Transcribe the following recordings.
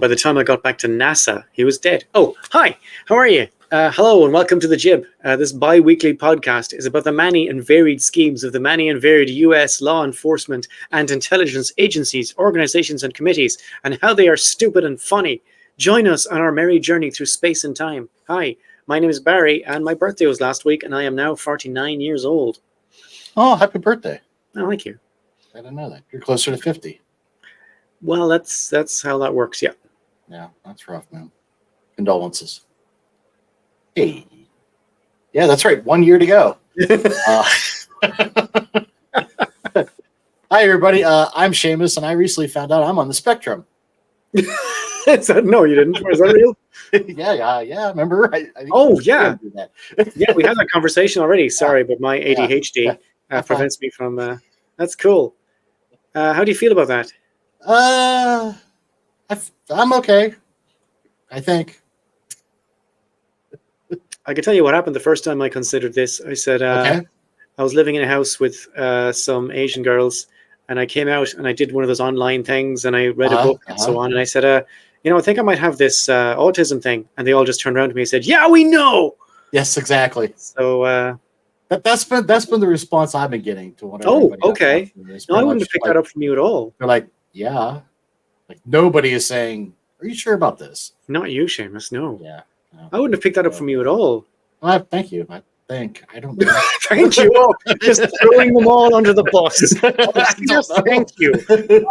By the time I got back to NASA, he was dead. Oh, hi, how are you? Hello and welcome to The Jib. This bi-weekly podcast is about the many and varied schemes of the many and varied US law enforcement and intelligence agencies, organizations and committees, and how they are stupid and funny. Join us on our merry journey through space and time. Hi, my name is Barry, and my birthday was last week, and I am now 49 years old. Oh, happy birthday. Oh, thank you. I didn't know that. You're closer to 50. Well, that's how that works, yeah. Yeah, that's rough, man. Condolences. Hey. Yeah, that's right. 1 year to go. Hi, everybody. I'm Seamus, and I recently found out I'm on the spectrum. No, you didn't. Was that real? Yeah. Remember? Yeah. Yeah, we had that conversation already. Sorry, but my ADHD prevents me from... that's cool. How do you feel about that? I'm okay, I think. I can tell you what happened the first time I considered this. I said, I was living in a house with some Asian girls, and I came out and I did one of those online things, and I read a book and so on. And I said, I think I might have this autism thing. And they all just turned around to me and said, yeah, we know. Yes, exactly. So that's been the response I've been getting to one. Oh, okay. No, I wouldn't have picked that up from you at all. They're like, yeah. Like nobody is saying, are you sure about this? Not you, Seamus, no. Yeah. No. I wouldn't have picked that up from you at all. Well, thank you. I don't know. Thank you. Oh, just throwing them all under the bus. Thank you.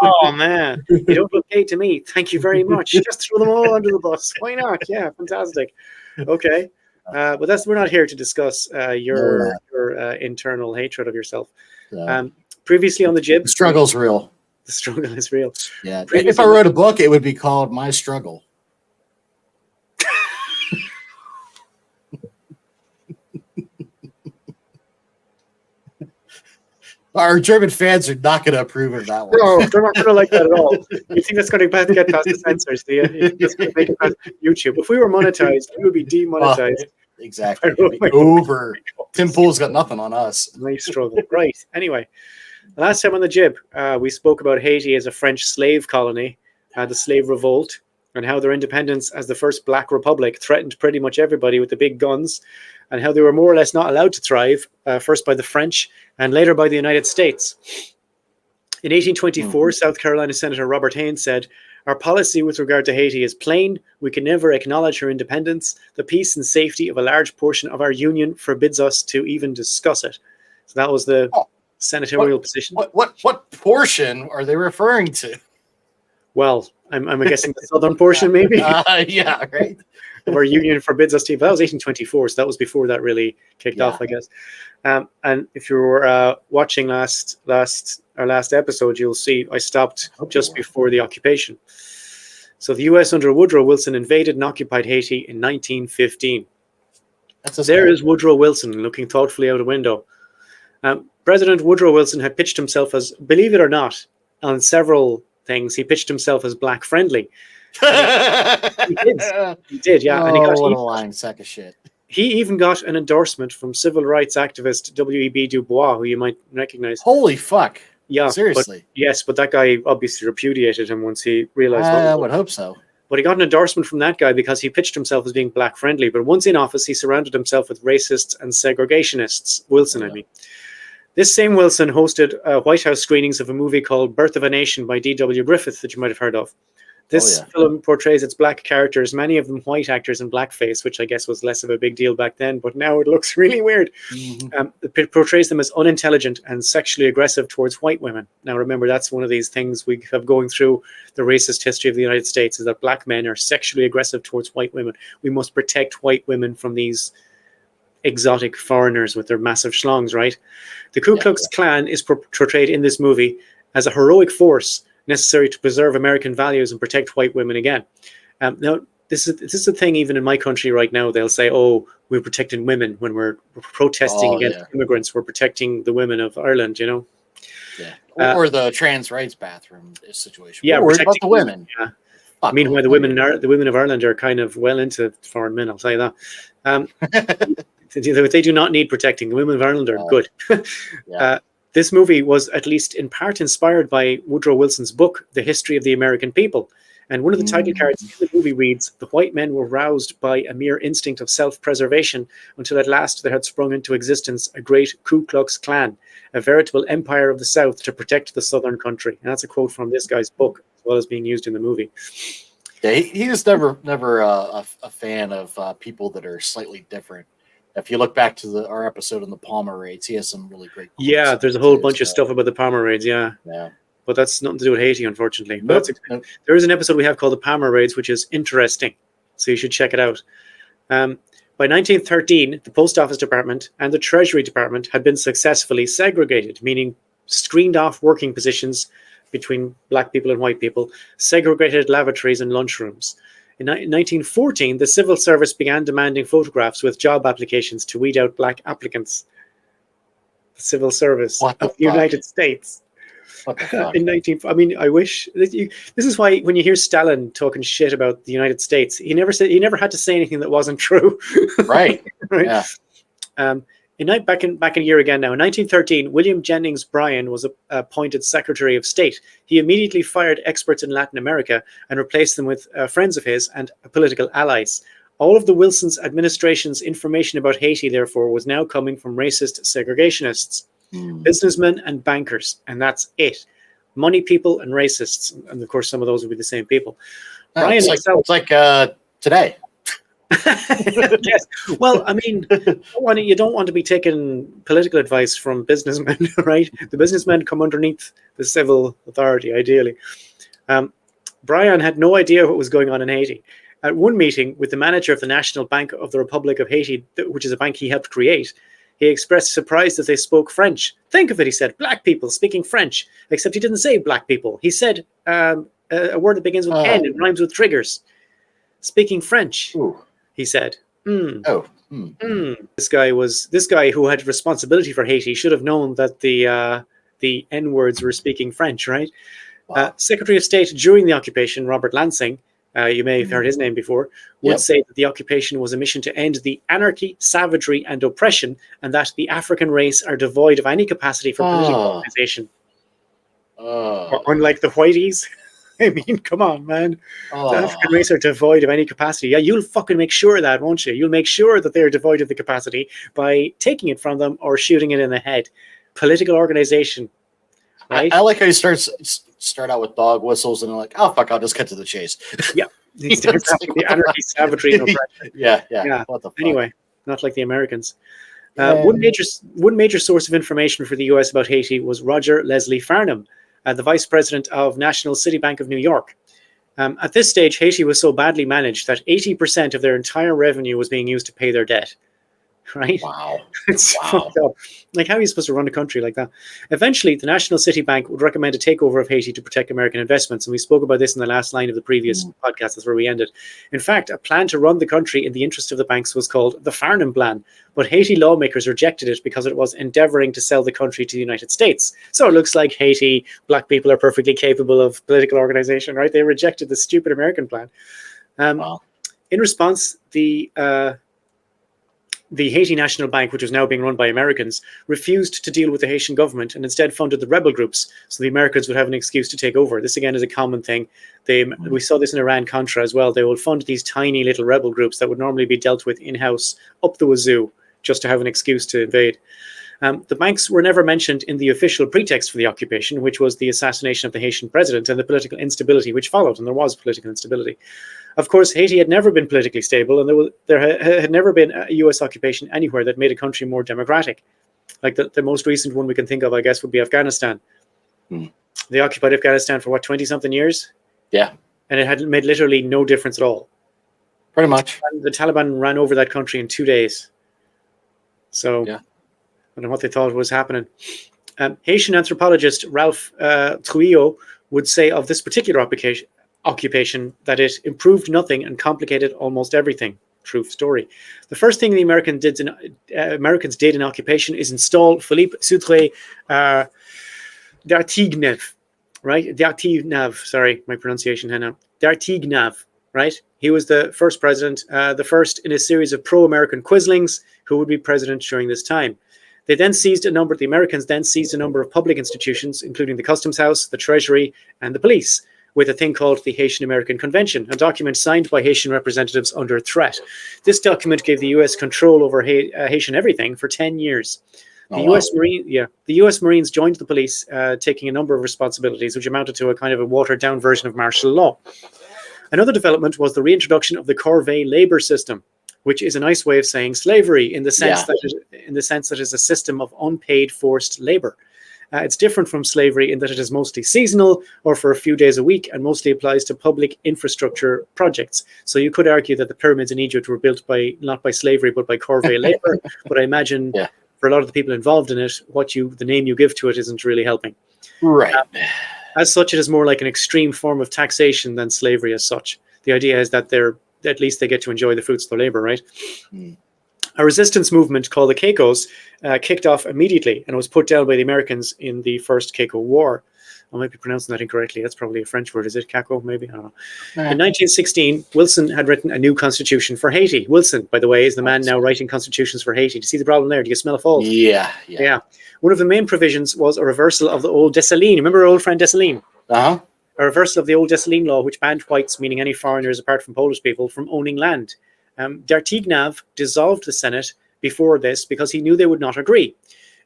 Oh, man. You don't look gay to me. Thank you very much. Just throw them all under the bus. Why not? Yeah, fantastic. Okay. But we're not here to discuss your internal hatred of yourself. Previously on the Jib. The struggle's real. The struggle is real. Yeah. If I wrote a book, it would be called My Struggle. Our German fans are not going to approve of that one. No, they're not going to like that at all. You think that's going to get past the censors? Do you? It's going to make it past YouTube. If we were monetized, we would be demonetized. Exactly. Over. Tim Pool's got nothing on us. Nice struggle. Right. Anyway, the last time on the Jib, we spoke about Haiti as a French slave colony, the slave revolt, and how their independence as the first black republic threatened pretty much everybody with the big guns, and how they were more or less not allowed to thrive, first by the French and later by the United States. In 1824, South Carolina Senator Robert Haynes said, "Our policy with regard to Haiti is plain. We can never acknowledge her independence. The peace and safety of a large portion of our union forbids us to even discuss it." So that was the senatorial position. What portion are they referring to? Well, I'm guessing the southern portion, maybe. Yeah, right. Our union forbids us to. That was 1824, so that was before that really kicked off, I guess. And if you were watching our last episode, you'll see I stopped just before the occupation. So the U.S. under Woodrow Wilson invaded and occupied Haiti in 1915. There is Woodrow Wilson looking thoughtfully out a window. President Woodrow Wilson had pitched himself as, believe it or not, on several things, he pitched himself as black friendly. He did, yeah. And he got what a lying sack of shit. He even got an endorsement from civil rights activist W.E.B. Du Bois, who you might recognize. Holy fuck. Yeah. Seriously. But that guy obviously repudiated him once he realized. I would hope so. But he got an endorsement from that guy because he pitched himself as being black friendly. But once in office, he surrounded himself with racists and segregationists. Wilson, I mean. This same Wilson hosted White House screenings of a movie called Birth of a Nation by D.W. Griffith that you might have heard of. This film portrays its black characters, many of them white actors in blackface, which I guess was less of a big deal back then, but now it looks really weird. It portrays them as unintelligent and sexually aggressive towards white women. Now, remember, that's one of these things we have going through the racist history of the United States, is that black men are sexually aggressive towards white women. We must protect white women from these exotic foreigners with their massive schlongs, right? The Ku Klux Klan is portrayed in this movie as a heroic force necessary to preserve American values and protect white women again. Now, this is a thing even in my country right now. They'll say, oh, we're protecting women when we're protesting against immigrants. We're protecting the women of Ireland, you know? Yeah. Or the trans rights bathroom situation. Yeah, we're worried about the women. Yeah. Meanwhile, the women of Ireland are kind of well into foreign men, I'll tell you that. They do not need protecting. The women of Ireland are good. This movie was at least in part inspired by Woodrow Wilson's book, The History of the American People. And one of the title cards in the movie reads, "The white men were roused by a mere instinct of self-preservation until at last there had sprung into existence a great Ku Klux Klan, a veritable empire of the South to protect the Southern country." And that's a quote from this guy's book, as well as being used in the movie. Yeah, he was never a fan of people that are slightly different. If you look back to our episode on the Palmer raids, he has some really great quotes. Yeah, there's a whole bunch of stuff about the Palmer raids, yeah. But that's nothing to do with Haiti, unfortunately. Nope. There is an episode we have called the Palmer Raids, which is interesting. So you should check it out. By 1913, the Post Office Department and the Treasury Department had been successfully segregated, meaning screened off working positions between black people and white people, segregated lavatories and lunchrooms. In 1914, the civil service began demanding photographs with job applications to weed out black applicants. The civil service of the United States. In 19, I mean, I wish this is why when you hear Stalin talking shit about the United States, he never had to say anything that wasn't true. Right. Right. Yeah. Back in a year again now. In 1913, William Jennings Bryan was appointed Secretary of State. He immediately fired experts in Latin America and replaced them with friends of his and political allies. All of the Wilson's administration's information about Haiti, therefore, was now coming from racist segregationists. Businessmen and bankers, and that's it. Money people and racists, and of course some of those would be the same people. Brian it's like today. Yes. Well, I mean, you don't want to be taking political advice from businessmen, right? The businessmen come underneath the civil authority, ideally. Brian had no idea what was going on in Haiti. At one meeting with the manager of the National Bank of the Republic of Haiti, which is a bank he helped create, he expressed surprise that they spoke French. Think of it, he said, black people speaking French. Except he didn't say black people. He said a word that begins with N and rhymes with triggers. Speaking French, he said. This guy who had responsibility for Haiti should have known that the N words were speaking French, right? Wow. Secretary of State during the occupation, Robert Lansing, you may have heard his name before, would say that the occupation was a mission to end the anarchy, savagery, and oppression, and that the African race are devoid of any capacity for political organization. Unlike the whiteys. I mean, come on, man. The African race are devoid of any capacity. Yeah, you'll fucking make sure of that, won't you? You'll make sure that they're devoid of the capacity by taking it from them or shooting it in the head. Political organization. Right? I like how you start out with dog whistles and like, oh fuck, I'll just cut to the chase. Yeah, the anarchy, savagery, and oppression. Yeah. What the fuck? Anyway, not like the Americans. One major source of information for the U.S. about Haiti was Roger Leslie Farnham, the vice president of National City Bank of New York. At this stage, Haiti was so badly managed that 80% of their entire revenue was being used to pay their debt. Right? Wow. It's fucked up. Like, how are you supposed to run a country like that? Eventually, the National City Bank would recommend a takeover of Haiti to protect American investments. And we spoke about this in the last line of the previous podcast. That's where we ended. In fact, a plan to run the country in the interest of the banks was called the Farnham Plan. But Haiti lawmakers rejected it because it was endeavoring to sell the country to the United States. So it looks like Haiti, black people are perfectly capable of political organization, right? They rejected the stupid American plan. In response, the Haiti National Bank, which was now being run by Americans, refused to deal with the Haitian government and instead funded the rebel groups so the Americans would have an excuse to take over. This, again, is a common thing. We saw this in Iran-Contra as well. They will fund these tiny little rebel groups that would normally be dealt with in-house up the wazoo just to have an excuse to invade. The banks were never mentioned in the official pretext for the occupation, which was the assassination of the Haitian president and the political instability which followed, and there was political instability. Of course, Haiti had never been politically stable, and there had never been a U.S. occupation anywhere that made a country more democratic. Like the most recent one we can think of, I guess, would be Afghanistan. They occupied Afghanistan for, 20-something years? Yeah. And it had made literally no difference at all. Pretty much. The Taliban ran over that country in 2 days. So, I don't know what they thought was happening. Haitian anthropologist Ralph Trujillo would say of this particular occupation that it improved nothing and complicated almost everything. True story. The first thing the Americans did in occupation is install Philippe Soutre d'Artignev, right? D'Artignev, sorry, my pronunciation, Hannah. D'Artignev, right? He was the first president, the first in a series of pro-American quislings who would be president during this time. The Americans then seized a number of public institutions, including the Customs House, the Treasury, and the police. with a thing called the Haitian American Convention, a document signed by Haitian representatives under threat. This document gave the U.S. control over Haitian everything for 10 years. The Oh, U.S. The U.S. Marines joined the police, taking a number of responsibilities, which amounted to a kind of a watered-down version of martial law. Another development was the reintroduction of the corvée labor system, which is a nice way of saying slavery in the sense that it is a system of unpaid forced labor. It's different from slavery in that it is mostly seasonal or for a few days a week, and mostly applies to public infrastructure projects. So you could argue that the pyramids in Egypt were built by not by slavery but by corvée labor. But I imagine for a lot of the people involved in it, the name you give to it isn't really helping. right. As such, it is more like an extreme form of taxation than slavery as such. The idea is that at least they get to enjoy the fruits of their labor, right? Mm. A resistance movement called the Caicos kicked off immediately and was put down by the Americans in the First Caicos War. I might be pronouncing that incorrectly. That's probably a French word. Is it Caco? Maybe? I don't know. In 1916, Wilson had written a new constitution for Haiti. Wilson, by the way, is the man now writing constitutions for Haiti. Do you see the problem there? Do you smell a fault? Yeah. One of the main provisions was a reversal of the old Dessalines. Remember our old friend Dessalines? Uh-huh. A reversal of the old Dessalines law, which banned whites, meaning any foreigners apart from Polish people, from owning land. Dartignav dissolved the Senate before this because he knew they would not agree.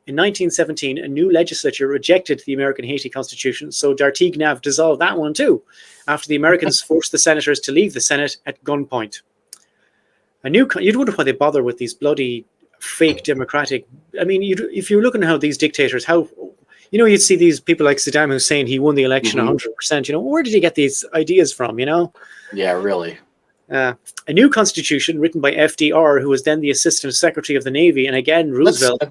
In 1917, a new legislature rejected the American Haiti Constitution, so Dartignav dissolved that one too, after the Americans forced the senators to leave the Senate at gunpoint. You'd wonder why they bother with these bloody fake democratic. I mean, if you're looking at how these dictators, you'd see these people like Saddam Hussein, he won the election 100%. Where did he get these ideas from? Yeah, really. A new constitution written by FDR, who was then the Assistant Secretary of the Navy, and again Roosevelt.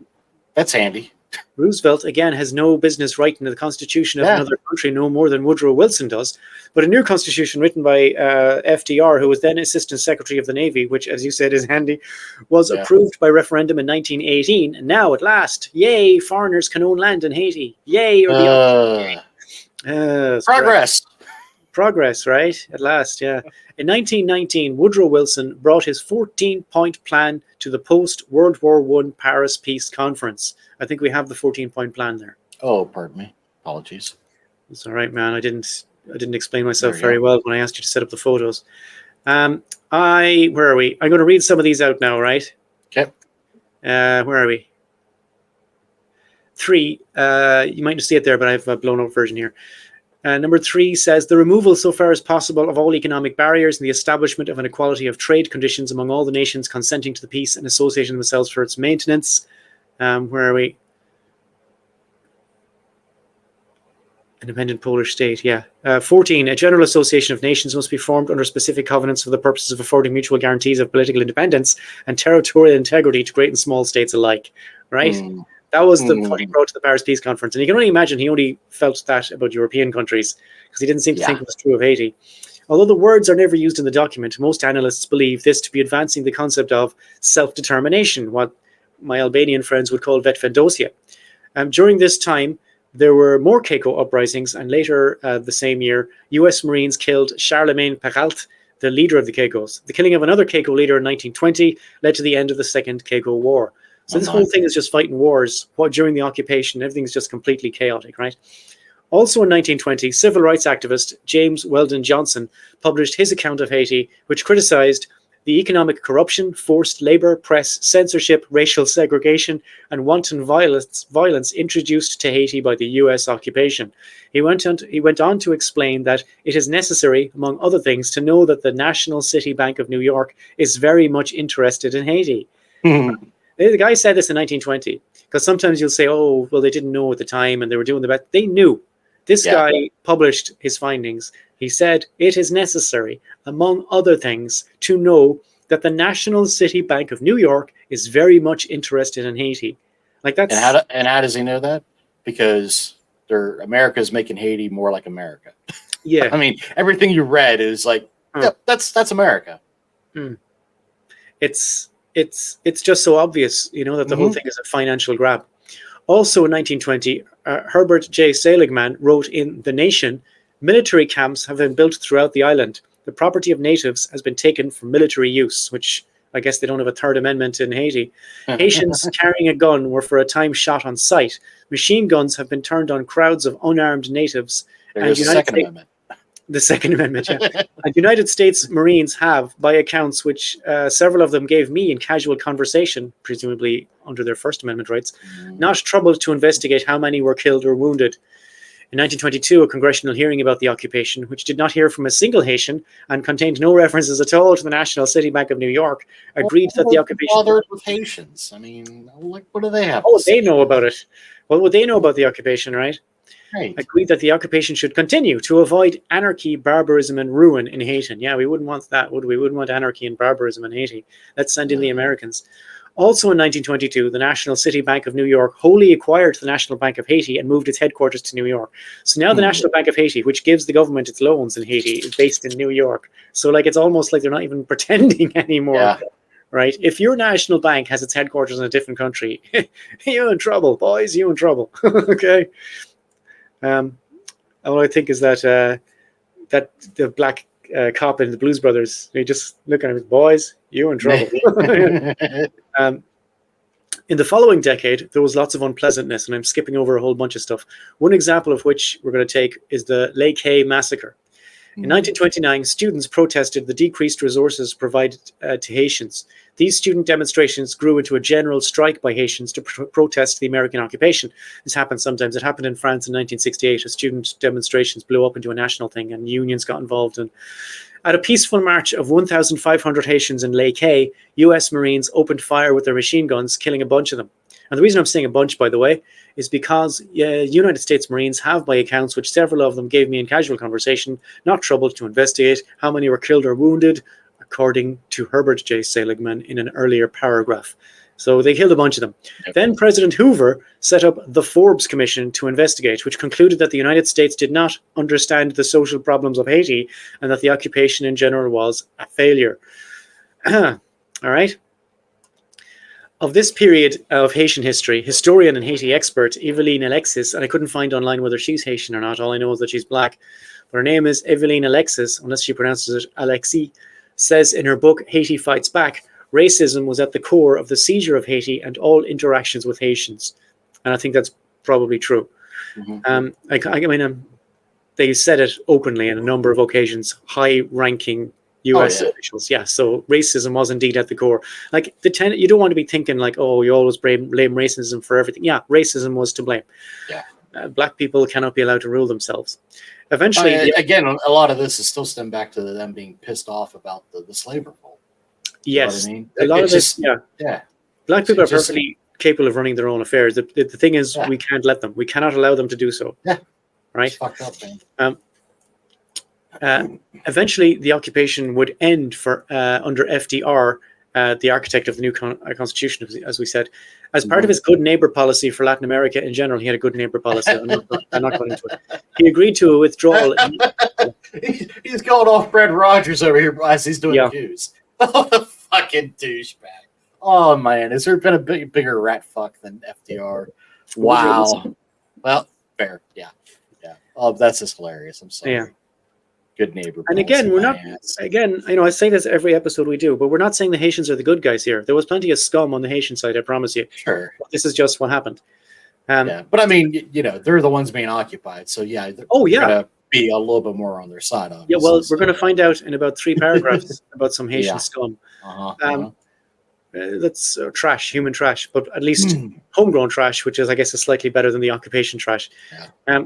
That's handy. Roosevelt, again, has no business writing the constitution of another country no more than Woodrow Wilson does. But a new constitution written by FDR, who was then Assistant Secretary of the Navy, which, as you said, is handy, was approved by referendum in 1918. And now, at last, yay, foreigners can own land in Haiti. Yay, or the progress. Progress, right? At last, yeah. In 1919, Woodrow Wilson brought his 14-point plan to the post-World War I Paris Peace Conference. I think we have the 14-point plan there. Oh, pardon me. Apologies. It's all right, man. I didn't explain myself very well when I asked you to set up the photos. Where are we? I'm going to read some of these out now, right? Okay. Where are we? 3. You might not see it there, but I have a blown-up version here. Number 3 says the removal so far as possible of all economic barriers and the establishment of an equality of trade conditions among all the nations consenting to the peace and associating themselves for its maintenance. Where are we? Independent Polish state, yeah. 14, a general association of nations must be formed under specific covenants for the purposes of affording mutual guarantees of political independence and territorial integrity to great and small states alike, right? That was the point he brought to the Paris Peace Conference. And you can only imagine he only felt that about European countries because he didn't seem to think it was true of Haiti. Although the words are never used in the document, most analysts believe this to be advancing the concept of self-determination, what my Albanian friends would call vetvendosia. During this time, there were more Caicos uprisings, and later the same year, U.S. Marines killed Charlemagne Perrault, the leader of the Caicos. The killing of another Caicos leader in 1920 led to the end of the Second Caicos War. So this whole thing is just fighting wars. During the occupation, everything's just completely chaotic, right? Also in 1920, civil rights activist James Weldon Johnson published his account of Haiti, which criticized the economic corruption, forced labor, press, censorship, racial segregation, and wanton violence introduced to Haiti by the U.S. occupation. He went on to explain that it is necessary, among other things, to know that the National City Bank of New York is very much interested in Haiti. The guy said this in 1920, because sometimes you'll say, oh, well, they didn't know at the time and they were doing the best. They knew. This guy published his findings. He said it is necessary, among other things, to know that the National City Bank of New York is very much interested in Haiti. Like that's and how does he know that? Because America is making Haiti more like America. Yeah. I mean, everything you read is like, yep, that's America. It's just so obvious, that the whole thing is a financial grab. Also in 1920, Herbert J. Seligman wrote in The Nation, military camps have been built throughout the island. The property of natives has been taken for military use, which I guess they don't have a Third Amendment in Haiti. Haitians carrying a gun were for a time shot on sight. Machine guns have been turned on crowds of unarmed natives. There's a Second Amendment. The Second Amendment, yeah. And United States Marines have, by accounts which several of them gave me in casual conversation, presumably under their First Amendment rights, not troubled to investigate how many were killed or wounded. In 1922, a congressional hearing about the occupation, which did not hear from a single Haitian and contained no references at all to the National City Bank of New York, agreed that the occupation... Bothered with Haitians. I mean, like, what do they have? Oh, they know about it. What would they know about the occupation, right? Right. Agreed that the occupation should continue to avoid anarchy, barbarism, and ruin in Haiti. Yeah, we wouldn't want that, would we? We wouldn't want anarchy and barbarism in Haiti. Let's send in the Americans. Also in 1922, the National City Bank of New York wholly acquired the National Bank of Haiti and moved its headquarters to New York. So now the National Bank of Haiti, which gives the government its loans in Haiti, is based in New York. So like it's almost like they're not even pretending anymore. Yeah. Right? If your national bank has its headquarters in a different country, you're in trouble, boys. You're in trouble. Okay. And what I think is that that the black cop in the Blues Brothers, they just look at him, boys, you're in trouble. In the following decade, there was lots of unpleasantness, and I'm skipping over a whole bunch of stuff. One example of which we're going to take is the Lake Hay massacre. In 1929, students protested the decreased resources provided to Haitians. These student demonstrations grew into a general strike by Haitians to protest the American occupation. This happens sometimes. It happened in France in 1968. Student demonstrations blew up into a national thing, and unions got involved. And at a peaceful march of 1,500 Haitians in Lake Hay, U.S. Marines opened fire with their machine guns, killing a bunch of them. And the reason I'm saying a bunch, by the way, is because United States Marines have, by accounts which several of them gave me in casual conversation, not troubled to investigate how many were killed or wounded, according to Herbert J. Seligman in an earlier paragraph. So they killed a bunch of them. Yep. Then President Hoover set up the Forbes Commission to investigate, which concluded that the United States did not understand the social problems of Haiti and that the occupation in general was a failure. All right. Of this period of Haitian history, historian and Haiti expert Eveline Alexis, and I couldn't find online whether she's Haitian or not, all I know is that she's black, but her name is Eveline Alexis, unless she pronounces it Alexis, says in her book, Haiti Fights Back, racism was at the core of the seizure of Haiti and all interactions with Haitians. And I think that's probably true. They said it openly on a number of occasions, high-ranking U.S. officials. Yeah, so racism was indeed at the core. Like you don't want to be thinking like, oh, you always blame racism for everything. Yeah, racism was to blame. Yeah, black people cannot be allowed to rule themselves. Eventually, again, a lot of this is still stemmed back to them being pissed off about the slave revolt. Yes, you know what I mean? A lot of this. Yeah. Black people are perfectly capable of running their own affairs. The thing is, we can't let them. We cannot allow them to do so. Yeah. Right. It's fucked up, man. Eventually, the occupation would end for under FDR, the architect of the new constitution, as we said, as part of his good neighbor policy for Latin America in general. He had a good neighbor policy. I'm not going into it. He agreed to a withdrawal. He's going off Fred Rogers over here as he's doing news. Oh, the fucking douchebag. Oh, man. Has there been a bigger rat fuck than FDR? Wow. Well, fair. Yeah. Oh, that's just hilarious. I'm sorry. Yeah. Good neighbor. And again, we're not. Again, I say this every episode we do, but we're not saying the Haitians are the good guys here. There was plenty of scum on the Haitian side, I promise you. Sure. But this is just what happened. But I mean, they're the ones being occupied, so yeah. They're gonna be a little bit more on their side. Obviously. Yeah. Well, we're going to find out in about 3 paragraphs about some Haitian scum. That's trash, human trash, but at least homegrown trash, which is, I guess, is slightly better than the occupation trash. Yeah.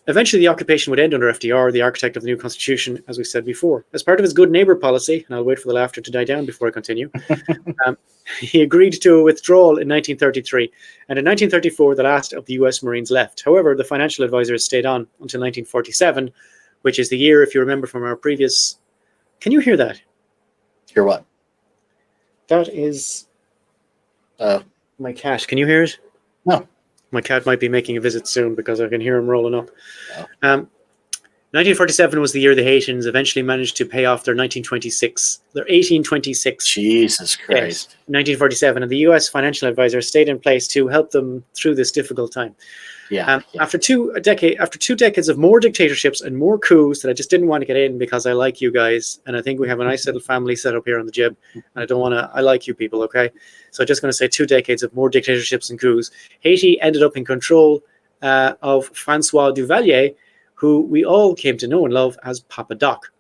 Eventually, the occupation would end under FDR, the architect of the new constitution, as we said before. As part of his good neighbor policy, and I'll wait for the laughter to die down before I continue, he agreed to a withdrawal in 1933. And in 1934, the last of the U.S. Marines left. However, the financial advisors stayed on until 1947, which is the year, if you remember from our previous... Can you hear that? Hear what? That is my cat. Can you hear it? No. My cat might be making a visit soon because I can hear him rolling up. 1947 was the year the Haitians eventually managed to pay off their 1826. Jesus Christ. 1947, and the U.S. financial advisor stayed in place to help them through this difficult time. After two decades of more dictatorships and more coups that I just didn't want to get in because I like you guys, and I think we have a nice little family set up here on the jib, and I like you people, okay? So I'm just going to say 2 decades of more dictatorships and coups. Haiti ended up in control of Francois Duvalier, who we all came to know and love as Papa Doc.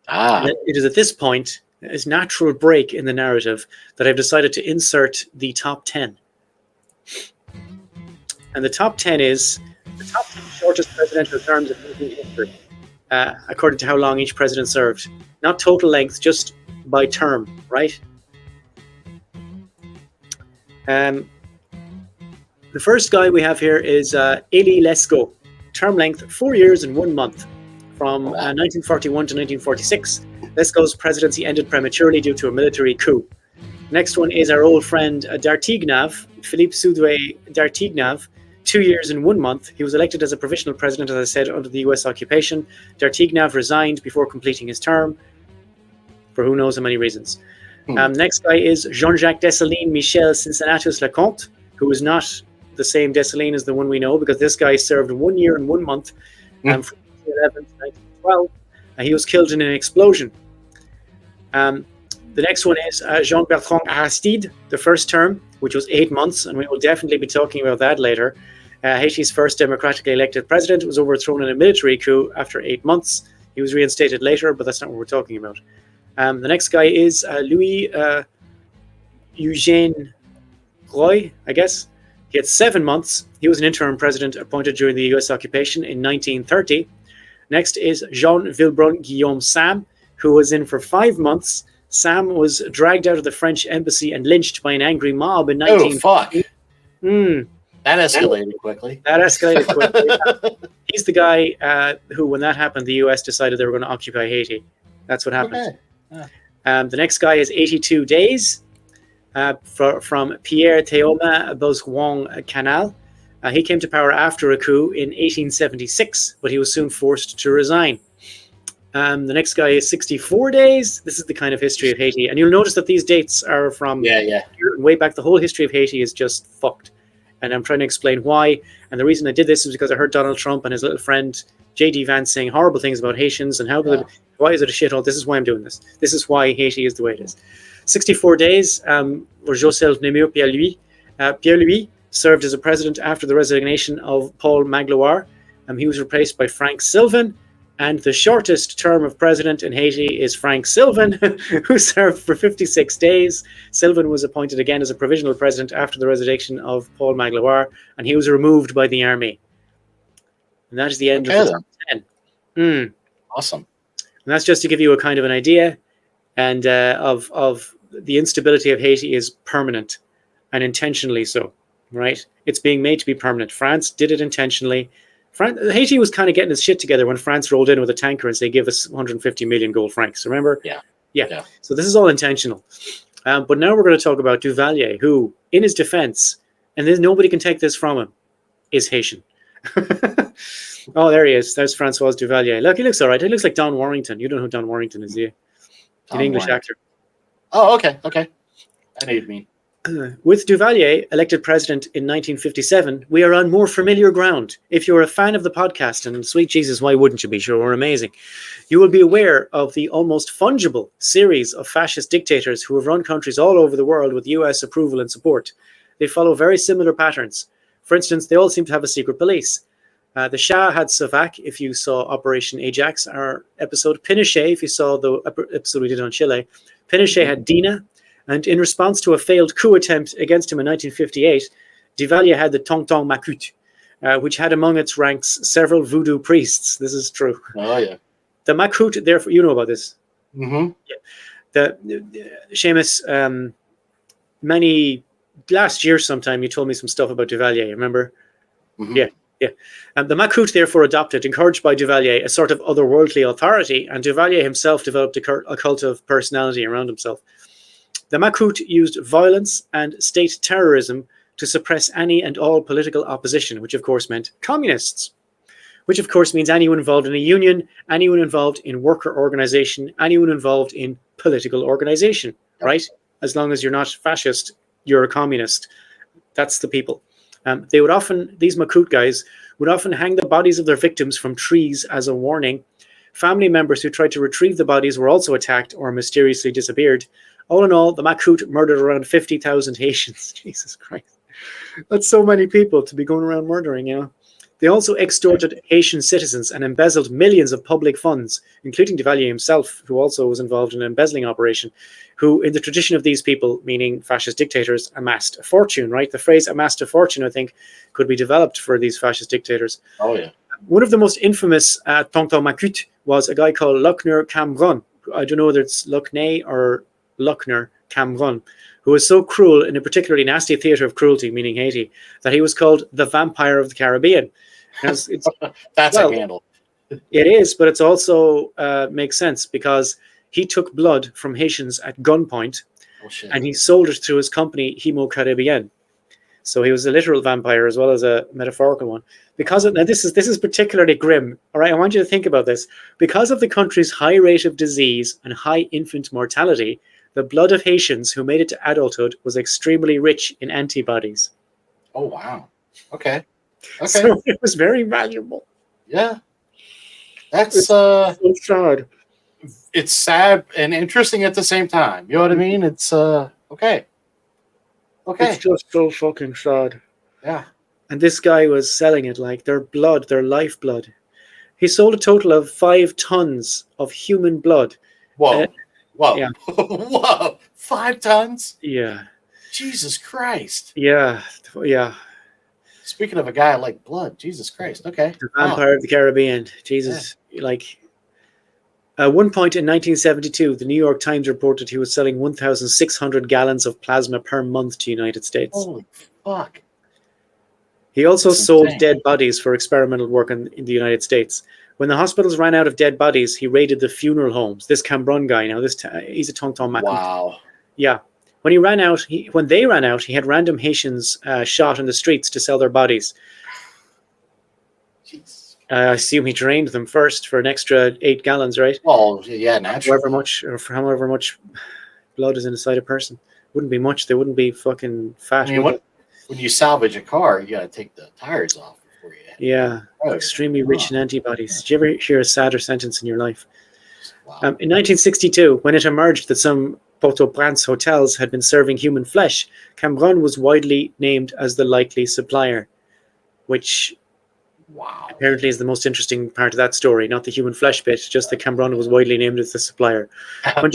And it is at this point, this natural break in the narrative, that I've decided to insert the top 10. And the top 10 is the top 10 shortest presidential terms in American history, according to how long each president served. Not total length, just by term, right? The first guy we have here is Elie Lescaut. Term length, 4 years and 1 month. From 1941 to 1946. Lescaut's presidency ended prematurely due to a military coup. Next one is our old friend Dartignav, Philippe Soudoué Dartignav, 2 years and 1 month. He was elected as a provisional president, as I said, under the US occupation. Dartignav resigned before completing his term, for who knows how many reasons. Next guy is Jean-Jacques Dessalines Michel Cincinnatus Leconte, who is not the same Dessalines as the one we know, because this guy served 1 year and 1 month from 1911 to 1912. He was killed in an explosion. The next one is Jean-Bertrand Aristide, the first term, which was 8 months, and we will definitely be talking about that later. Haiti's first democratically elected president was overthrown in a military coup after 8 months. He was reinstated later, but that's not what we're talking about. The next guy is Louis Eugène Roy, I guess. He had 7 months. He was an interim president appointed during the US occupation in 1930. Next is Jean Villebrun Guillaume Sam, who was in for 5 months. Sam was dragged out of the French embassy and lynched by an angry mob in 19... Oh, fuck. That escalated quickly. He's the guy who, when that happened, the US decided they were going to occupy Haiti. That's what happened. Okay. The next guy is 82 Days from Pierre Théoman Bosquang Canal. He came to power after a coup in 1876, but he was soon forced to resign. The next guy is 64 Days. This is the kind of history of Haiti. And you'll notice that these dates are from way back. The whole history of Haiti is just fucked. And I'm trying to explain why. And the reason I did this is because I heard Donald Trump and his little friend J.D. Vance saying horrible things about Haitians and why is it a shithole? This is why I'm doing this. This is why Haiti is the way it is. 64 Days were Joseph Nemur Pierre-Louis. Pierre-Louis served as a president after the resignation of Paul Magloire. He was replaced by Frank Sylvan. And the shortest term of president in Haiti is Frank Sylvan, who served for 56 days. Sylvan was appointed again as a provisional president after the resignation of Paul Magloire, and he was removed by the army. And that is the end of the top 10. Awesome. And that's just to give you a kind of an idea and of the instability of Haiti is permanent and intentionally so, right? It's being made to be permanent. France did it intentionally. Haiti was kind of getting his shit together when France rolled in with a tanker and said, give us 150 million gold francs. Remember? Yeah. So this is all intentional. But now we're going to talk about Duvalier, who, in his defense, and nobody can take this from him, is Haitian. Oh, there he is. There's Francois Duvalier. Look, he looks all right. He looks like Don Warrington. You don't know who Don Warrington is, do you? An English actor. Oh, okay. I know what you mean. With Duvalier elected president in 1957, we are on more familiar ground. If you're a fan of the podcast, and sweet Jesus, why wouldn't you be? Sure, we're amazing. You will be aware of the almost fungible series of fascist dictators who have run countries all over the world with US approval and support. They follow very similar patterns. For instance, they all seem to have a secret police. The Shah had Savak, if you saw Operation Ajax, our episode. Pinochet, if you saw the episode we did on Chile. Pinochet had Dina. And in response to a failed coup attempt against him in 1958, Duvalier had the Tonton Macoute, which had among its ranks several voodoo priests. This is true. Oh, yeah. The Macoute, therefore, you know about this. Mm-hmm. Yeah. Seamus, last year sometime, you told me some stuff about Duvalier, remember? Mm-hmm. Yeah. The Macoute therefore adopted, encouraged by Duvalier, a sort of otherworldly authority, and Duvalier himself developed a cult of personality around himself. The Macoute used violence and state terrorism to suppress any and all political opposition, which of course meant communists, which of course means anyone involved in a union, anyone involved in worker organization, anyone involved in political organization, right? As long as you're not fascist, you're a communist. That's the people. These Macoute guys would often hang the bodies of their victims from trees as a warning. Family members who tried to retrieve the bodies were also attacked or mysteriously disappeared. All in all, the Macoute murdered around 50,000 Haitians. Jesus Christ. That's so many people to be going around murdering, you know. They also extorted Haitian citizens and embezzled millions of public funds, including Duvalier himself, who also was involved in an embezzling operation, who, in the tradition of these people, meaning fascist dictators, amassed a fortune, right? The phrase amassed a fortune, I think, could be developed for these fascist dictators. Oh, yeah. One of the most infamous Tonton Macut was a guy called Luckner Camron. I don't know whether it's Luckney or Luckner Camron, who was so cruel in a particularly nasty theatre of cruelty, meaning Haiti, that he was called the Vampire of the Caribbean. Now, That's well, a handle. it is, but it's also makes sense because he took blood from Haitians at gunpoint and he sold it through his company Hemo Caribbean. So he was a literal vampire as well as a metaphorical one. Because of, now this is particularly grim. All right, I want you to think about this. Because of the country's high rate of disease and high infant mortality, the blood of Haitians who made it to adulthood was extremely rich in antibodies. Oh, wow. Okay. So it was very valuable. Yeah. That's so sad. It's sad and interesting at the same time. You know what I mean? It's okay. Okay. It's just so fucking sad. Yeah. And this guy was selling it like their blood, their lifeblood. He sold a total of 5 tons of human blood. Whoa. Whoa. Yeah. Whoa. 5 tons? Yeah. Jesus Christ. Yeah. Yeah. Speaking of a guy like blood, Jesus Christ. Okay. The Vampire of the Caribbean. Jesus. Yeah. Like, at one point in 1972, the New York Times reported he was selling 1,600 gallons of plasma per month to the United States. Holy fuck. He also sold dead bodies for experimental work in the United States. When the hospitals ran out of dead bodies, he raided the funeral homes. This Cambron guy, now he's a Tonton Macut. Wow. Yeah. When they ran out, he had random Haitians shot in the streets to sell their bodies. Jeez. I assume he drained them first for an extra 8 gallons, right? Oh, yeah, naturally. However much blood is inside a person. Wouldn't be much. They wouldn't be fucking fat. I mean, when you salvage a car, you got to take the tires off before you. Yeah, extremely rich in antibodies. Did you ever hear a sadder sentence in your life? Wow. In 1962, when it emerged that some Port-au-Prince hotels had been serving human flesh, Cambron was widely named as the likely supplier, which apparently is the most interesting part of that story, not the human flesh bit, just that Cambron was widely named as the supplier. When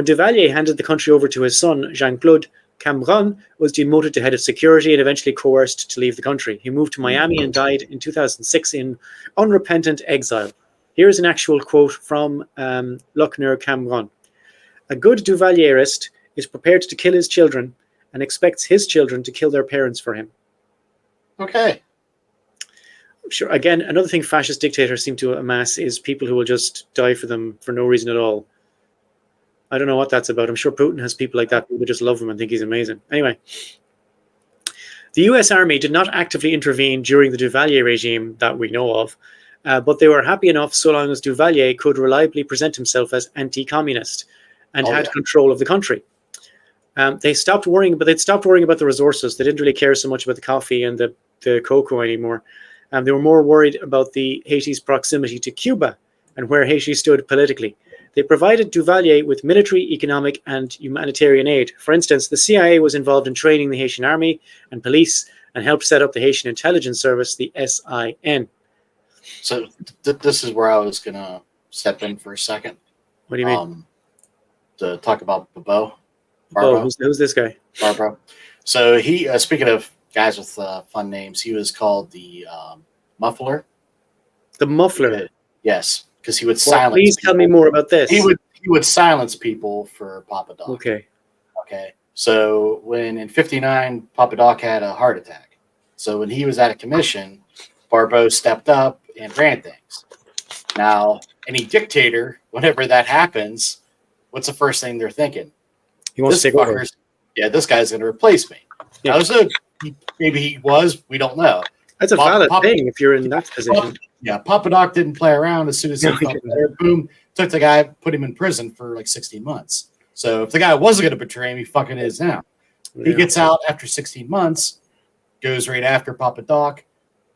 Duvalier handed the country over to his son, Jean-Claude, Cambron was demoted to head of security and eventually coerced to leave the country. He moved to Miami and died in 2006 in unrepentant exile. Here's an actual quote from Luckner Cambron. A good Duvalierist is prepared to kill his children and expects his children to kill their parents for him. Okay. Sure. Again, another thing fascist dictators seem to amass is people who will just die for them for no reason at all. I don't know what that's about. I'm sure Putin has people like that who just love him and think he's amazing. Anyway, the US Army did not actively intervene during the Duvalier regime that we know of, but they were happy enough so long as Duvalier could reliably present himself as anti-communist and had control of the country. They'd stopped worrying about the resources. They didn't really care so much about the coffee and the cocoa anymore. They were more worried about Haiti's proximity to Cuba and where Haiti stood politically. They provided Duvalier with military, economic, and humanitarian aid. For instance, the CIA was involved in training the Haitian army and police and helped set up the Haitian intelligence service, the SIN. So this is where I was going to step in for a second. What do you mean? To talk about Barbaro. Who's this guy? Barbaro. So he, speaking of guys with fun names, he was called the Muffler. The Muffler? Yes, because he would silence Please people. Tell me more about this. He would silence people for Papa Doc. Okay. So when in 59, Papa Doc had a heart attack. So when he was out of commission, Barbeau stepped up and ran things. Now, any dictator, whenever that happens, what's the first thing they're thinking? He wants to take over. Yeah, this guy's going to replace me. Yeah. Now, so maybe he was. We don't know. That's a valid thing if you're in that position. Papa Doc didn't play around. As soon as he felt better, boom, took the guy, put him in prison for like 16 months. So if the guy wasn't going to betray him, he fucking is now. Yeah. He gets out after 16 months, goes right after Papa Doc.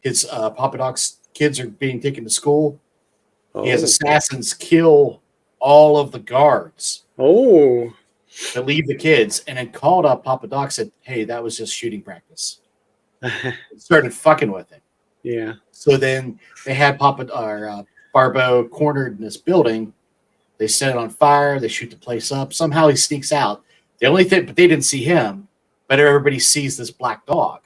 His Papa Doc's kids are being taken to school. He has assassins kill all of the guards. To leave the kids, and then called up Papa Doc, said, "Hey, that was just shooting practice." Started fucking with him. Yeah. So then they had Barbeau cornered in this building. They set it on fire. They shoot the place up. Somehow he sneaks out. The only thing, but they didn't see him. But everybody sees this black dog.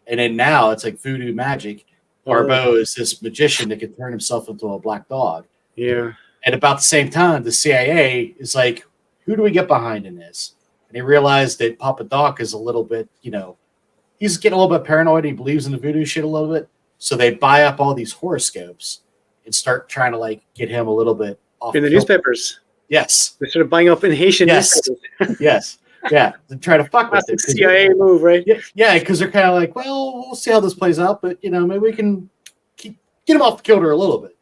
And then now it's like voodoo magic. Barbeau is this magician that can turn himself into a black dog. Yeah. And about the same time, the CIA is like, who do we get behind in this? And they realize that Papa Doc is a little bit, he's getting a little bit paranoid. He believes in the voodoo shit a little bit. So they buy up all these horoscopes and start trying to like get him a little bit off in the newspapers. Yes. They're sort of buying up in Haitian newspapers. Yes. Yeah. To try to fuck with it. CIA move, right? Yeah, because they're kind of like, well, we'll see how this plays out, but maybe we can get him off the kilter a little bit,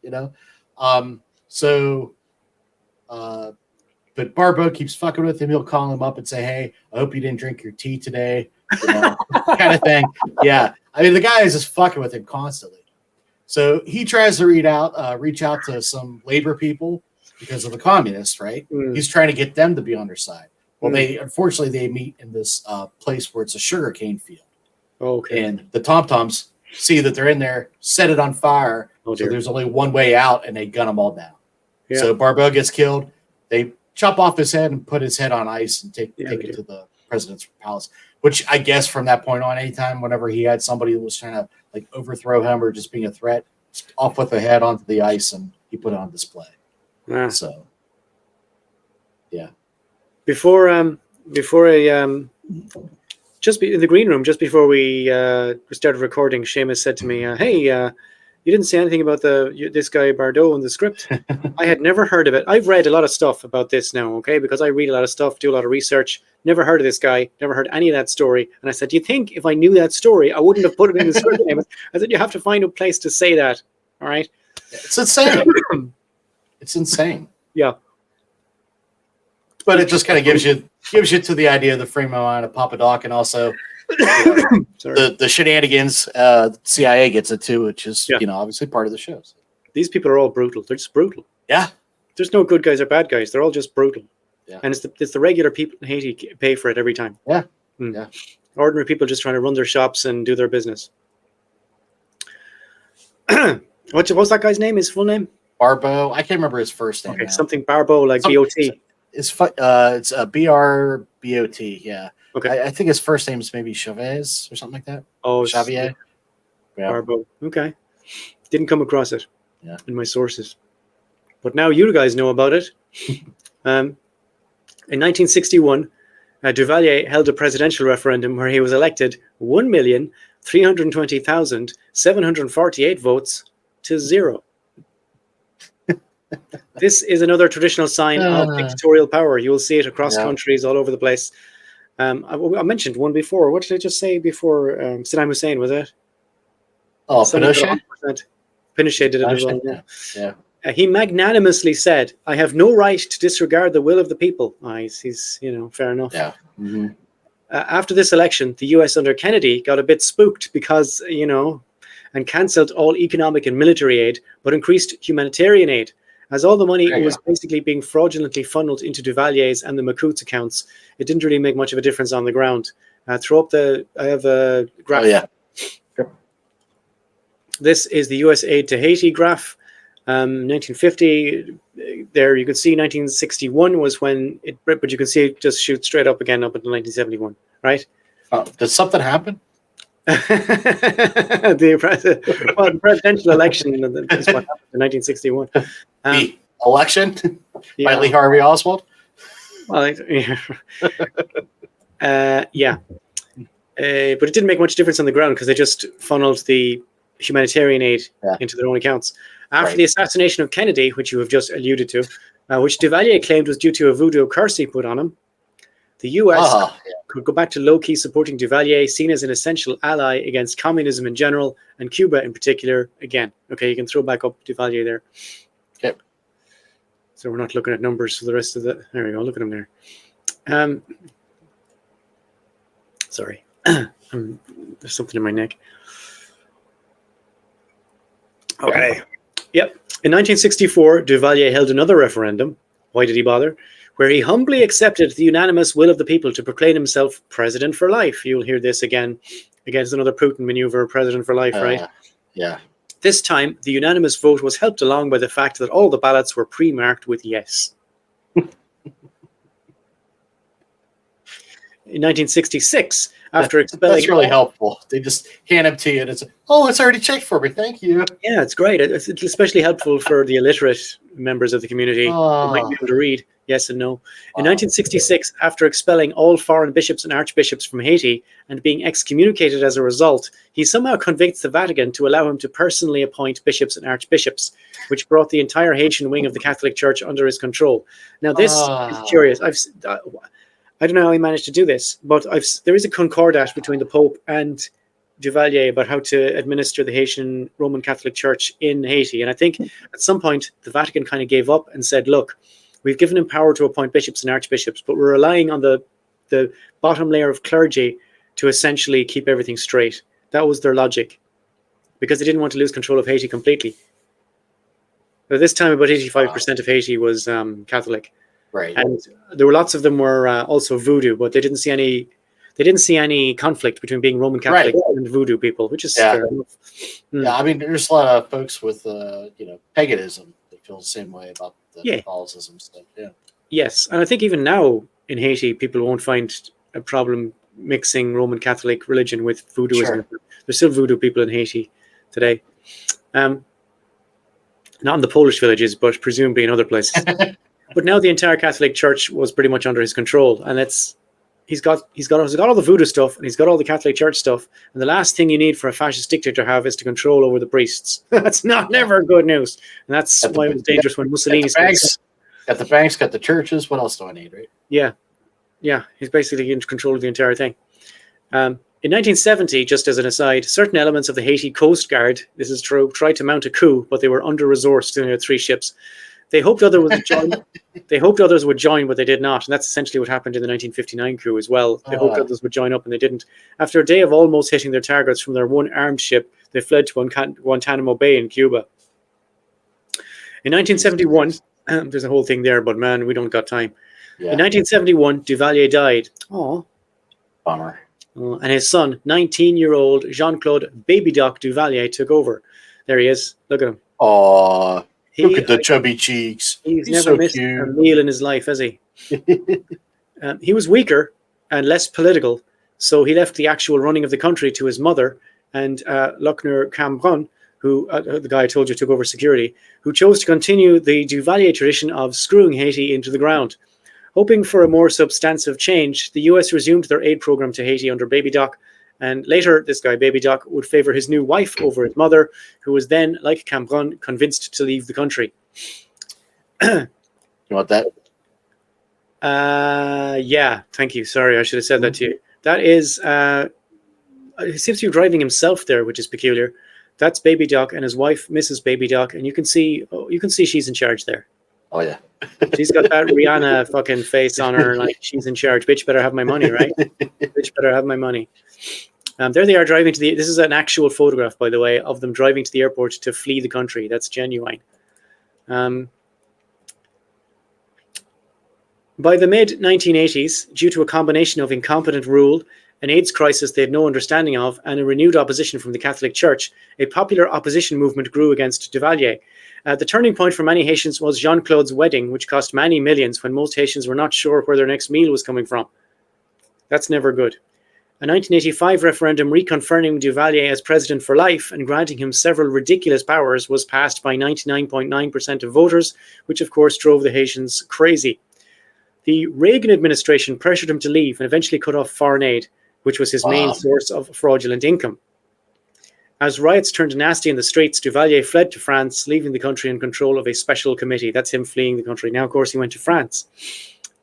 but Barbeau keeps fucking with him. He'll call him up and say, hey, I hope you didn't drink your tea today. Kind of thing. Yeah. I mean, the guy is just fucking with him constantly. So he tries to reach out to some labor people because of the communists, right? Mm. He's trying to get them to be on their side. Well, unfortunately, they meet in this place where it's a sugarcane field. Okay. And the Tom-Toms see that they're in there, set it on fire. So there's only one way out, and they gun them all down. Yeah. So Barbeau gets killed. They chop off his head and put his head on ice and take it to the president's palace, which I guess from that point on, anytime whenever he had somebody that was trying to like overthrow him or just being a threat, off with the head onto the ice, and he put it on display. Yeah. So, yeah. Before just in the green room, just before we started recording, Seamus said to me, "Hey, you didn't say anything about this guy Bardot in the script." I had never heard of it. I've read a lot of stuff about this now, okay, because I read a lot of stuff, do a lot of research. Never heard of this guy, never heard any of that story. And I said, do you think if I knew that story, I wouldn't have put it in the script? I said, you have to find a place to say that. All right. It's insane. It's insane. Yeah. But it just kind of gives you to the idea of the frame of mind of Papa Doc, and also the shenanigans the CIA gets into, which is obviously part of the show. So. These people are all brutal. They're just brutal. Yeah. There's no good guys or bad guys. They're all just brutal. Yeah. And it's the regular people in Haiti pay for it every time. Yeah. Mm. Yeah. Ordinary people just trying to run their shops and do their business. What's that guy's name? His full name? Barbeau. I can't remember his first name. Okay, something Barbeau, like B-O-T. It's B-R-B-O-T. Yeah. Okay. I think his first name is maybe Chavez or something like that. Oh, Xavier. Yeah. Barbeau. Okay. Didn't come across it in my sources, but now you guys know about it. In 1961, Duvalier held a presidential referendum where he was elected 1,320,748 votes to 0. This is another traditional sign of dictatorial power. You will see it across countries all over the place. I mentioned one before. What did I just say before? Saddam Hussein, was it? Oh, Pinochet? Pinochet did it as well. Yeah. He magnanimously said, I have no right to disregard the will of the people. He's fair enough. Yeah. Mm-hmm. After this election, the US under Kennedy got a bit spooked because, and cancelled all economic and military aid, but increased humanitarian aid. As all the money was basically being fraudulently funneled into Duvalier's and the Macout's accounts, it didn't really make much of a difference on the ground. I have a graph. Oh, yeah. Sure. This is the US aid to Haiti graph. 1950, there you can see 1961 was when but you can see it just shoot straight up again up until 1971, right? Did something happen? The presidential election is what happened in 1961. The election by Lee Harvey Oswald? Well, yeah. But it didn't make much difference on the ground because they just funneled the humanitarian aid into their own accounts. After the assassination of Kennedy, which you have just alluded to, which Duvalier claimed was due to a voodoo curse he put on him, the U.S. could go back to low-key supporting Duvalier, seen as an essential ally against communism in general, and Cuba in particular, again. Okay, you can throw back up Duvalier there. Okay. So we're not looking at numbers for the rest of the... There we go, look at them there. Sorry. There's something in my neck. Okay. Yep. In 1964, Duvalier held another referendum. Why did he bother? Where he humbly accepted the unanimous will of the people to proclaim himself president for life. You'll hear this again. Again, it's another Putin maneuver, president for life, right? Yeah. This time, the unanimous vote was helped along by the fact that all the ballots were pre-marked with yes. In 1966, after expelling... That's really helpful. They just hand them to you, and it's already checked for me. Thank you. Yeah, it's great. It's especially helpful for the illiterate members of the community who might be able to read yes and no. In 1966, after expelling all foreign bishops and archbishops from Haiti and being excommunicated as a result, he somehow convinced the Vatican to allow him to personally appoint bishops and archbishops, which brought the entire Haitian wing of the Catholic Church under his control. Now, this is curious. I don't know how he managed to do this, but there is a concordat between the Pope and Duvalier about how to administer the Haitian Roman Catholic Church in Haiti. And I think at some point the Vatican kind of gave up and said, look, we've given him power to appoint bishops and archbishops, but we're relying on the bottom layer of clergy to essentially keep everything straight. That was their logic, because they didn't want to lose control of Haiti completely. At this time, about 85% of Haiti was Catholic. Right. And there were lots of them were also voodoo, but they didn't see any conflict between being Roman Catholic and voodoo people, which is fair enough. Yeah, I mean, there's a lot of folks with paganism that feel the same way about the Catholicism stuff. Yeah. Yes, and I think even now in Haiti, people won't find a problem mixing Roman Catholic religion with voodooism. Sure. There's still voodoo people in Haiti today. Not in the Polish villages, but presumably in other places. But now the entire Catholic Church was pretty much under his control, and he's got all the voodoo stuff, and he's got all the Catholic Church stuff. And the last thing you need for a fascist dictator to have is to control over the priests. That's never good news, and that's why it was dangerous when Mussolini. Got the banks, got the churches. What else do I need, right? Yeah. He's basically in control of the entire thing. In 1970, just as an aside, certain elements of the Haiti Coast Guard, this is true, tried to mount a coup, but they were under-resourced. They had 3 ships. They hoped others would join, but they did not. And that's essentially what happened in the 1959 coup as well. They hoped others would join up, and they didn't. After a day of almost hitting their targets from their one armed ship, they fled to Guantanamo Bay in Cuba. In 1971, there's a whole thing there, but man, we don't got time. Yeah. In 1971, Duvalier died. Oh, bummer. And his son, 19-year-old Jean-Claude Baby Doc Duvalier, took over. There he is. Look at him. Oh. Look at the chubby cheeks. He's never so missed cute. A meal in his life, has he? He was weaker and less political, so he left the actual running of the country to his mother and Luckner Cambron, who the guy I told you took over security, who chose to continue the Duvalier tradition of screwing Haiti into the ground. Hoping for a more substantive change, the U.S. resumed their aid program to Haiti under Baby Doc. And later, this guy, Baby Doc, would favor his new wife over his mother, who was then, like Cambron, convinced to leave the country. You want that? Yeah, thank you. Sorry, I should have said that to you. That is, he seems to be driving himself there, which is peculiar. That's Baby Doc and his wife, Mrs. Baby Doc, and you can see she's in charge there. Oh, yeah. She's got that Rihanna fucking face on her, like she's in charge. Bitch better have my money, right? Bitch better have my money. There they are driving to this is an actual photograph, by the way, of them driving to the airport to flee the country. That's genuine. By the mid-1980s, due to a combination of incompetent rule, an AIDS crisis they had no understanding of, and a renewed opposition from the Catholic Church, a popular opposition movement grew against Duvalier. The turning point for many Haitians was Jean-Claude's wedding, which cost many millions when most Haitians were not sure where their next meal was coming from. That's never good. A 1985 referendum reconfirming Duvalier as president for life and granting him several ridiculous powers was passed by 99.9% of voters, which of course drove the Haitians crazy. The Reagan administration pressured him to leave and eventually cut off foreign aid, which was his main source of fraudulent income. As riots turned nasty in the streets, Duvalier fled to France, leaving the country in control of a special committee. That's him fleeing the country. Now, of course, he went to France.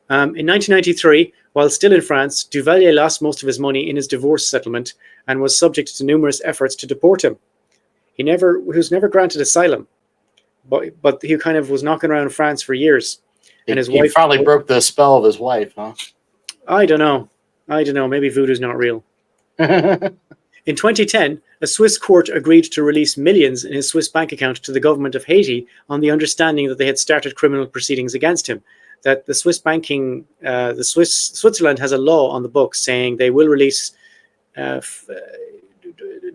In 1993, while still in France, Duvalier lost most of his money in his divorce settlement and was subject to numerous efforts to deport him. He was never granted asylum, but he kind of was knocking around France for years. And his wife finally broke the spell of his wife, huh? I don't know. Maybe voodoo's not real. In 2010, a Swiss court agreed to release millions in his Swiss bank account to the government of Haiti on the understanding that they had started criminal proceedings against him. That the Swiss Switzerland has a law on the books saying they will release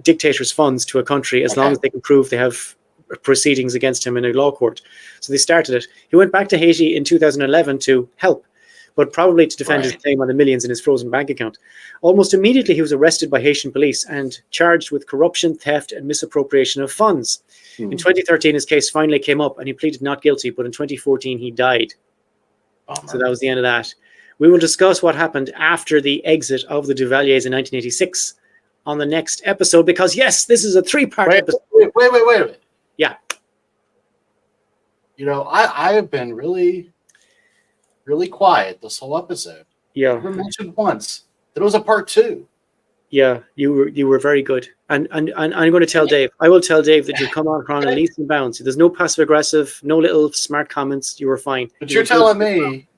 dictator's funds to a country as long as they can prove they have proceedings against him in a law court. So they started it. He went back to Haiti in 2011 to help, but probably to defend his claim on the millions in his frozen bank account. Almost immediately, he was arrested by Haitian police and charged with corruption, theft, and misappropriation of funds. In 2013, his case finally came up and he pleaded not guilty, but in 2014, he died. So that was the end of that. We will discuss what happened after the exit of the Duvaliers in 1986 on the next episode, because yes, this is a 3-part episode. Wait. Yeah. You know, I have been really, really quiet this whole episode. Yeah. Never mentioned once that it was a part 2. Yeah, you were very good. And I'm going to tell Dave. I will tell Dave that you come on in leaps and bounds. There's no passive aggressive, no little smart comments. You were fine. But you're telling me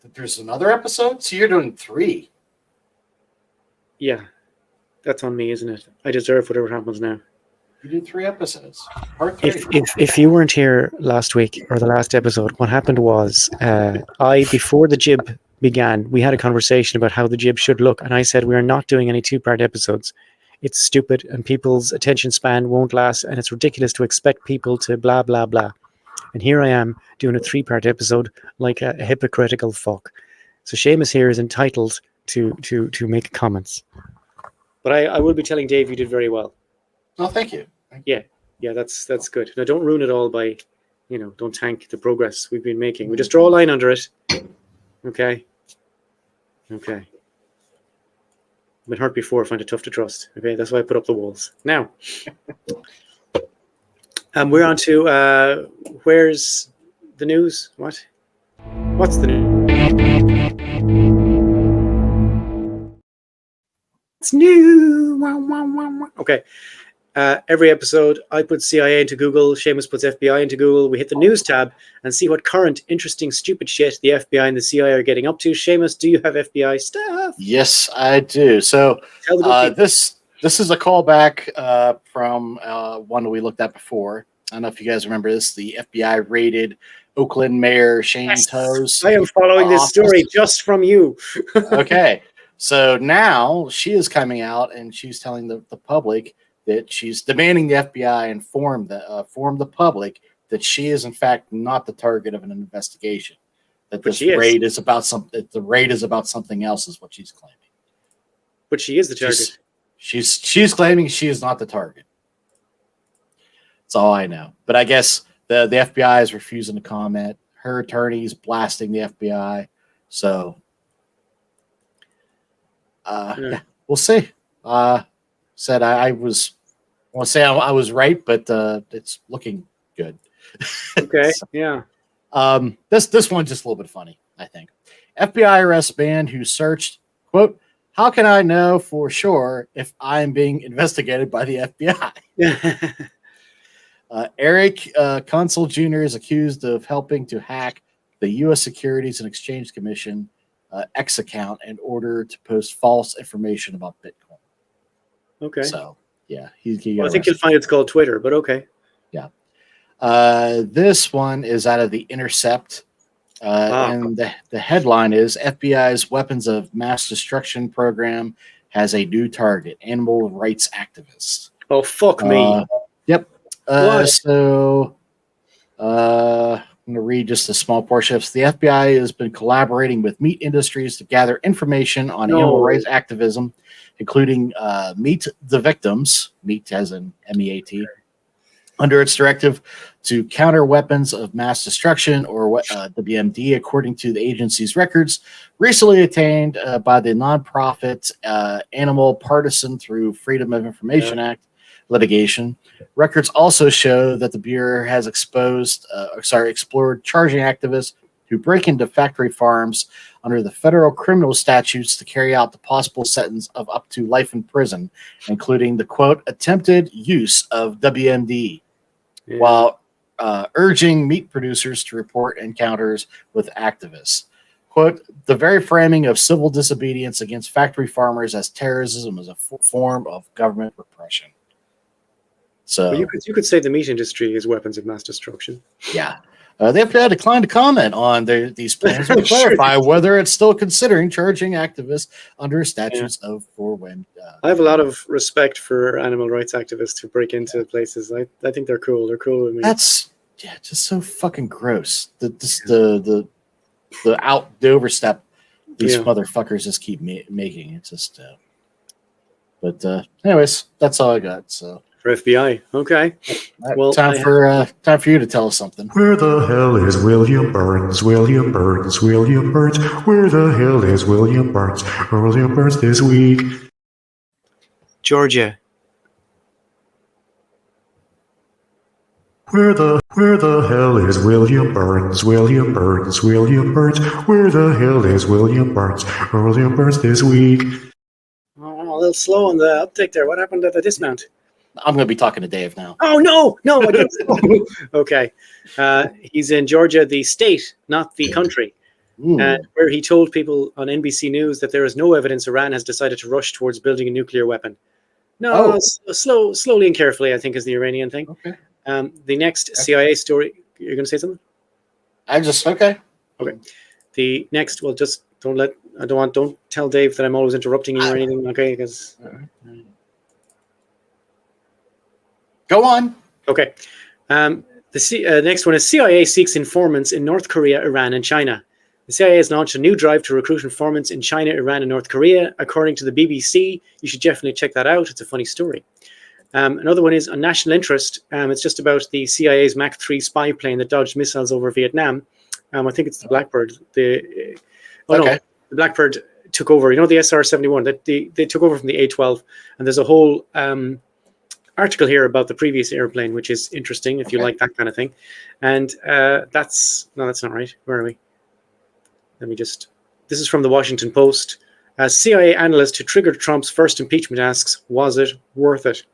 that there's another episode? So you're doing 3. Yeah. That's on me, isn't it? I deserve whatever happens now. You did 3 episodes. Part 3. If you weren't here last week or the last episode, what happened was before the jib began, we had a conversation about how the jib should look, and I said we are not doing any 2-part episodes. It's stupid, and people's attention span won't last, and it's ridiculous to expect people to blah blah blah. And here I am doing a 3-part episode like a hypocritical fuck. So Seamus here is entitled to make comments. But I will be telling Dave you did very well. Oh, thank you. Yeah, that's good. Now, don't ruin it all by, don't tank the progress we've been making. We just draw a line under it. Okay. I've been hurt before, find it tough to trust. Okay, that's why I put up the walls. Now, we're on to, where's the news? What's the news? It's new. Okay. Every episode, I put CIA into Google. Seamus puts FBI into Google. We hit the news tab and see what current, interesting, stupid shit the FBI and the CIA are getting up to. Seamus, do you have FBI stuff? Yes, I do. So this is a callback from one we looked at before. I don't know if you guys remember this. The FBI raided Oakland Mayor Shane Toe's I am following this story just from you. Okay. So now she is coming out and she's telling the public that she's demanding the FBI inform the public that she is in fact not the target of an investigation. That this raid is about the raid is about something else, is what she's claiming. But she is the target. She's claiming she is not the target. That's all I know. But I guess the FBI is refusing to comment. Her attorney's blasting the FBI. So yeah, we'll see. Said I was right, but it's looking good. Okay, yeah. This one's just a little bit funny, I think. FBI arrests man who searched, quote, "How can I know for sure if I'm being investigated by the FBI?" Eric Consul Jr. is accused of helping to hack the U.S. Securities and Exchange Commission X account in order to post false information about Bitcoin. Okay. So, yeah. I think you'll find it's called Twitter, but okay. Yeah. This one is out of The Intercept. And the headline is FBI's Weapons of Mass Destruction program has a new target, animal rights activists. Oh, fuck me. Yep. So I'm going to read just a small portion. The FBI has been collaborating with meat industries to gather information on animal rights activism, including Meet the Victims, meat as in MEAT, under its directive to counter weapons of mass destruction, or WMD, according to the agency's records, recently attained by the nonprofit Animal Partisan through Freedom of Information Act litigation. Records also show that the Bureau has explored charging activists who break into factory farms under the federal criminal statutes to carry out the possible sentence of up to life in prison, including the, quote, attempted use of WMD, while urging meat producers to report encounters with activists. Quote, the very framing of civil disobedience against factory farmers as terrorism is a form of government repression. So you could say the meat industry is weapons of mass destruction. Yeah. The FBI declined to comment on these plans or clarify whether it's still considering charging activists under statutes of when. I have a lot of respect for animal rights activists who break into places. I think they're cool. They're cool with me. That's just so fucking gross. The overstep these motherfuckers just keep making. It's just. But anyways, that's all I got. So. For FBI, okay. Well, time for you to tell us something. Where the hell is William Burns? William Burns, William Burns. Where the hell is William Burns? William Burns this week. Georgia. Where the hell is William Burns? William Burns, William Burns. Where the hell is William Burns? William Burns this week. Oh, a little slow on the uptake there. What happened at the dismount? I'm going to be talking to Dave now. Oh, no. I didn't. Okay. He's in Georgia, the state, not the country, where he told people on NBC News that there is no evidence Iran has decided to rush towards building a nuclear weapon. No, slowly and carefully, I think, is the Iranian thing. Okay. The next CIA story. You're going to say something? Okay. The next, well, just don't tell Dave that I'm always interrupting you or anything, okay? Because. Go on. Okay. The next one is CIA seeks informants in North Korea, Iran, and China. The CIA has launched a new drive to recruit informants in China, Iran, and North Korea. According to the BBC, you should definitely check that out. It's a funny story. Another one is on national interest. It's just about the CIA's Mach 3 spy plane that dodged missiles over Vietnam. I think it's the Blackbird. The Blackbird took over. You know, the SR-71. They took over from the A-12. And there's a whole article here about the previous airplane, which is interesting if you like that kind of thing. And that's not right. Where are we? This is from the Washington Post. A CIA analyst who triggered Trump's first impeachment asks, was it worth it?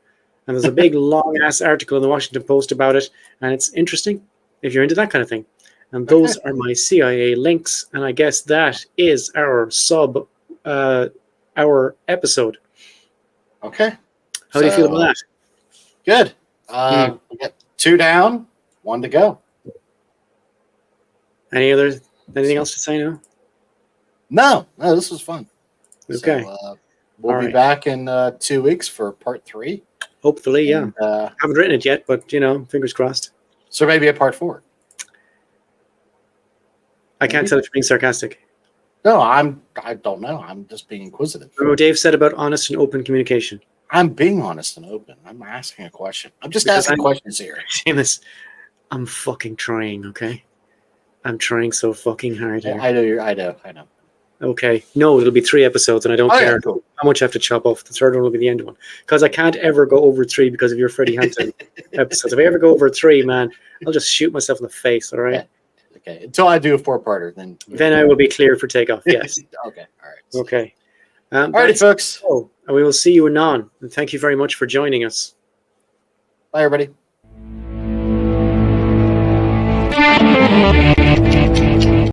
And there's a big long ass article in the Washington Post about it. And it's interesting if you're into that kind of thing. And those are my CIA links. And I guess that is our our episode. Okay. How do you feel about that? Good. We got 2 down, 1 to go. Anything else to say now? No, this was fun. Okay. So, we'll be back in 2 weeks for part 3. Hopefully, yeah. Haven't written it yet, but fingers crossed. So maybe a part 4. I can't tell if you're being sarcastic. No, I don't know. I'm just being inquisitive. Remember what Dave said about honest and open communication. I'm being honest and open. I'm asking a question. I'm just asking questions here. Seamus, I'm fucking trying, okay? I'm trying so fucking hard here. I know. Okay. No, it'll be 3 episodes, and I don't care how much I have to chop off. The third one will be the end one. Because I can't ever go over 3 because of your Freddie Hampton episodes. If I ever go over 3, man, I'll just shoot myself in the face, all right? Yeah. Okay. Until I do a 4-parter, then I will be clear for takeoff, yes. Okay. All right. Okay. All righty, folks. And we will see you anon. And thank you very much for joining us. Bye, everybody.